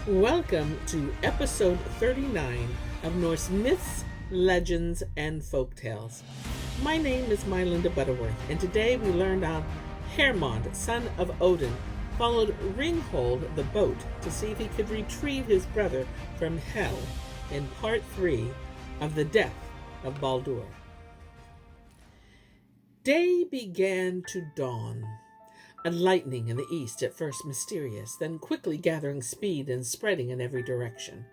Welcome to episode 39 of Norse Myths, Legends, and Folktales. My name is MyLinda Butterworth, and today we learned how Hermond, son of Odin, followed Ringhold the boat to see if he could retrieve his brother from Hell in part 3 of the death of Baldur. Day began to dawn. A lightning in the east, at first mysterious, then quickly gathering speed and spreading in every direction.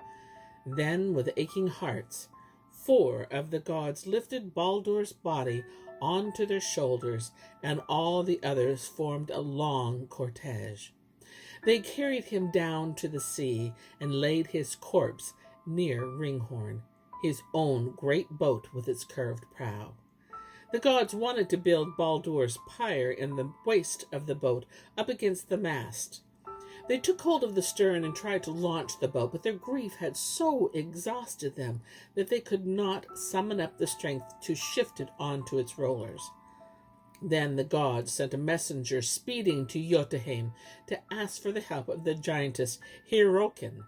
Then, with aching hearts, 4 of the gods lifted Baldur's body onto their shoulders, and all the others formed a long cortege. They carried him down to the sea and laid his corpse near Ringhorn, his own great boat with its curved prow. The gods wanted to build Baldur's pyre in the waist of the boat up against the mast. They took hold of the stern and tried to launch the boat, but their grief had so exhausted them that they could not summon up the strength to shift it onto its rollers. Then the gods sent a messenger speeding to Jotunheim to ask for the help of the giantess Hyrrokin.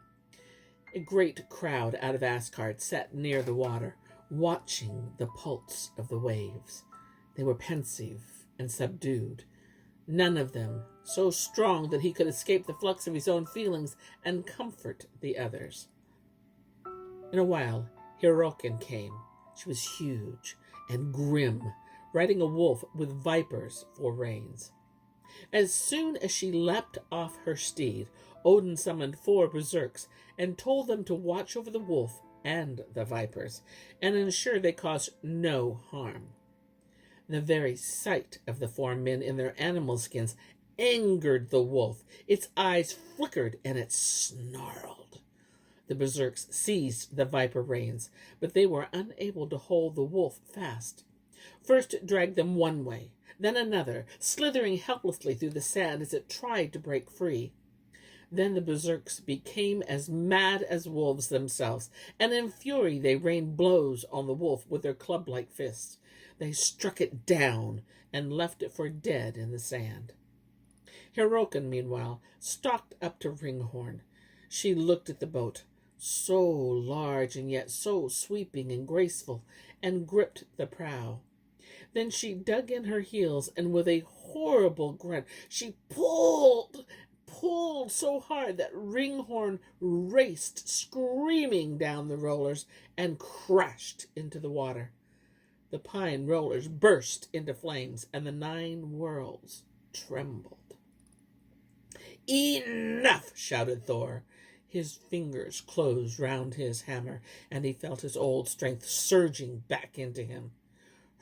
A great crowd out of Asgard sat near the water, watching the pulse of the waves. They were pensive and subdued, none of them so strong that he could escape the flux of his own feelings and comfort the others. In a while, Hyrrokin came. She was huge and grim, riding a wolf with vipers for reins. As soon as she leapt off her steed, Odin summoned 4 berserks and told them to watch over the wolf and the vipers, and ensure they caused no harm. The very sight of the 4 men in their animal skins angered the wolf. Its eyes flickered and it snarled. The berserks seized the viper reins, but they were unable to hold the wolf fast. First it dragged them one way, then another, slithering helplessly through the sand as it tried to break free. Then the berserks became as mad as wolves themselves, and in fury they rained blows on the wolf with their club-like fists. They struck it down and left it for dead in the sand. Hyrrokin, meanwhile, stalked up to Ringhorn. She looked at the boat, so large and yet so sweeping and graceful, and gripped the prow. Then she dug in her heels, and with a horrible grunt, she pulled so hard that Ringhorn raced screaming down the rollers and crashed into the water. The pine rollers burst into flames, and the 9 worlds trembled. "Enough!" shouted Thor. His fingers closed round his hammer, and he felt his old strength surging back into him.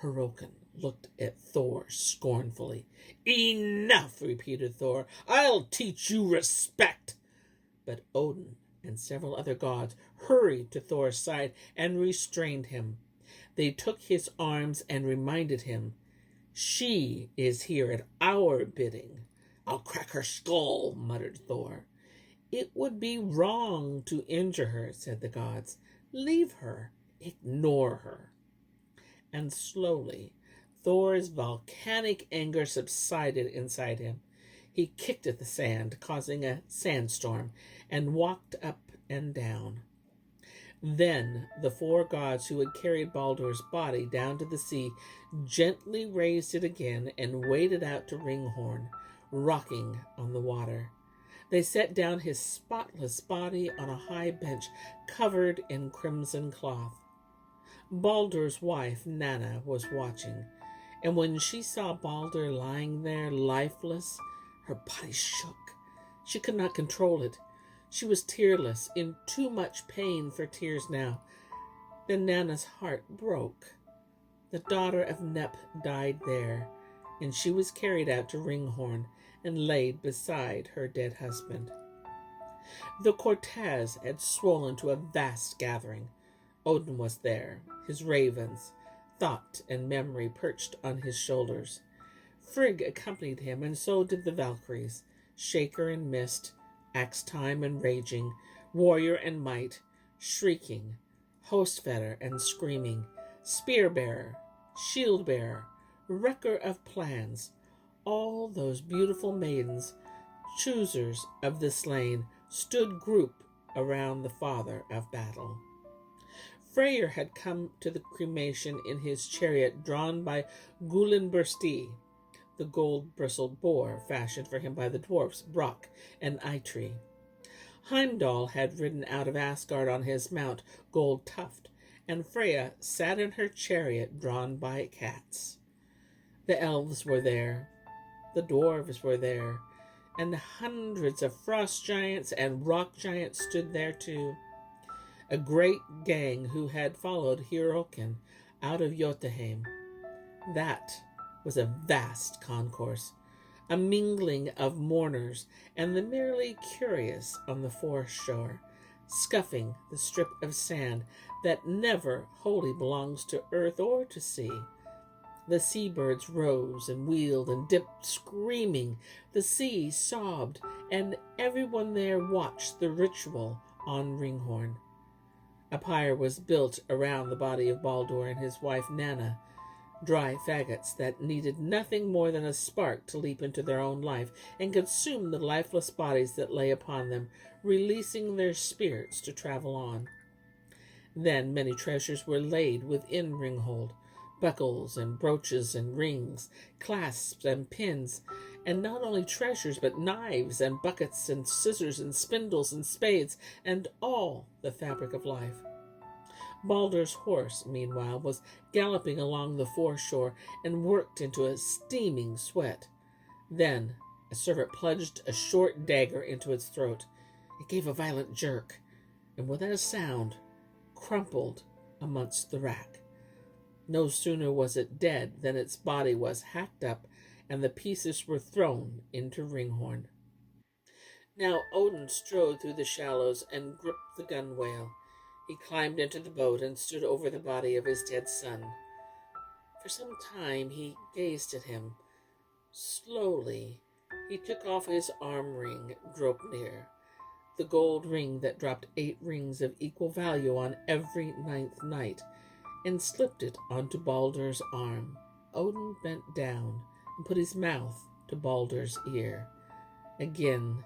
Hyrrokin looked at Thor scornfully. "Enough!" repeated Thor. "I'll teach you respect!" But Odin and several other gods hurried to Thor's side and restrained him. They took his arms and reminded him, "She is here at our bidding." "I'll crack her skull," muttered Thor. "It would be wrong to injure her," said the gods. "Leave her. Ignore her." And slowly, Thor's volcanic anger subsided inside him. He kicked at the sand, causing a sandstorm, and walked up and down. Then the 4 gods who had carried Baldur's body down to the sea gently raised it again and waded out to Ringhorn, rocking on the water. They set down his spotless body on a high bench covered in crimson cloth. Baldur's wife, Nanna, was watching, and when she saw Baldur lying there lifeless, her body shook. She could not control it. She was tearless, in too much pain for tears now. Then Nanna's heart broke. The daughter of Nep died there, and she was carried out to Ringhorn and laid beside her dead husband. The cortege had swollen to a vast gathering. Odin was there, his ravens, thought and memory perched on his shoulders. Frigg accompanied him, and so did the Valkyries, Shaker and Mist, Axe-Time and Raging, Warrior and Might, Shrieking, Hostfetter and Screaming, Spear-Bearer, Shield-Bearer, Wrecker of Plans. All those beautiful maidens, choosers of the slain, stood grouped around the father of battle. Freyr had come to the cremation in his chariot drawn by Gullinbursti, the gold-bristled boar fashioned for him by the dwarfs Brock and Eitri. Heimdall had ridden out of Asgard on his mount, Gold Tuft, and Freya sat in her chariot drawn by cats. The elves were there, the dwarves were there, and hundreds of frost giants and rock giants stood there too. A great gang who had followed Hyrrokin out of Jotunheim. That was a vast concourse, a mingling of mourners and the merely curious on the foreshore, scuffing the strip of sand that never wholly belongs to earth or to sea. The seabirds rose and wheeled and dipped, screaming. The sea sobbed, and everyone there watched the ritual on Ringhorn. A pyre was built around the body of Baldur and his wife Nanna, dry faggots that needed nothing more than a spark to leap into their own life and consume the lifeless bodies that lay upon them, releasing their spirits to travel on. Then many treasures were laid within Ringhold, buckles and brooches and rings, clasps and pins, and not only treasures but knives and buckets and scissors and spindles and spades and all the fabric of life. Baldur's horse, meanwhile, was galloping along the foreshore and worked into a steaming sweat. Then a servant plunged a short dagger into its throat. It gave a violent jerk, and without a sound, crumpled amongst the wrack. No sooner was it dead than its body was hacked up, and the pieces were thrown into Ringhorn. Now Odin strode through the shallows and gripped the gunwale. He climbed into the boat and stood over the body of his dead son. For some time he gazed at him. Slowly he took off his arm ring, Dropnir, the gold ring that dropped 8 rings of equal value on every 9th night, and slipped it onto Baldur's arm. Odin bent down and put his mouth to Baldur's ear. Again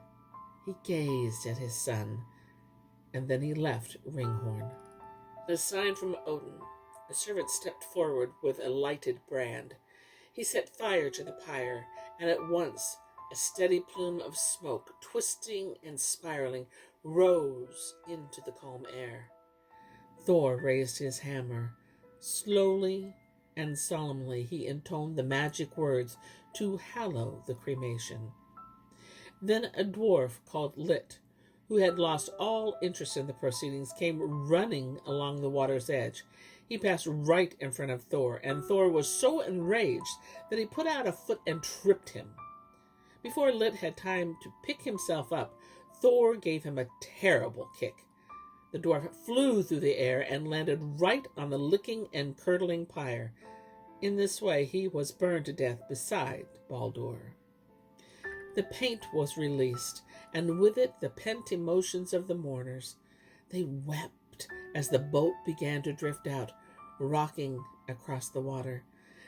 he gazed at his son, and then he left Ringhorn. At a sign from Odin, a servant stepped forward with a lighted brand. He set fire to the pyre, and at once a steady plume of smoke, twisting and spiraling, rose into the calm air. Thor raised his hammer. Slowly and solemnly he intoned the magic words to hallow the cremation. Then a dwarf called Lit, who had lost all interest in the proceedings, came running along the water's edge. He passed right in front of Thor, and Thor was so enraged that he put out a foot and tripped him. Before Lit had time to pick himself up, Thor gave him a terrible kick. The dwarf flew through the air and landed right on the licking and curdling pyre. In this way he was burned to death beside Baldur. The paint was released, and with it the pent emotions of the mourners. They wept as the boat began to drift out, rocking across the water.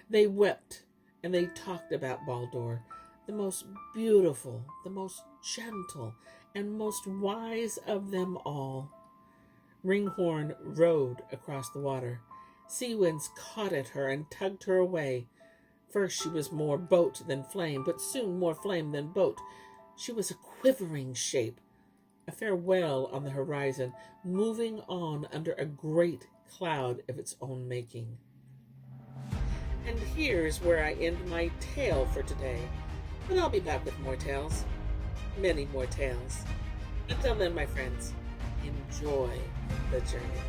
They wept, and they talked about Baldur, the most beautiful, the most gentle, and most wise of them all. Ringhorn rode across the water. Sea winds caught at her and tugged her away. First she was more boat than flame, but soon more flame than boat. She was a quivering shape, a farewell on the horizon, moving on under a great cloud of its own making. And here's where I end my tale for today, but I'll be back with more tales, many more tales. Until then, my friends, enjoy the journey.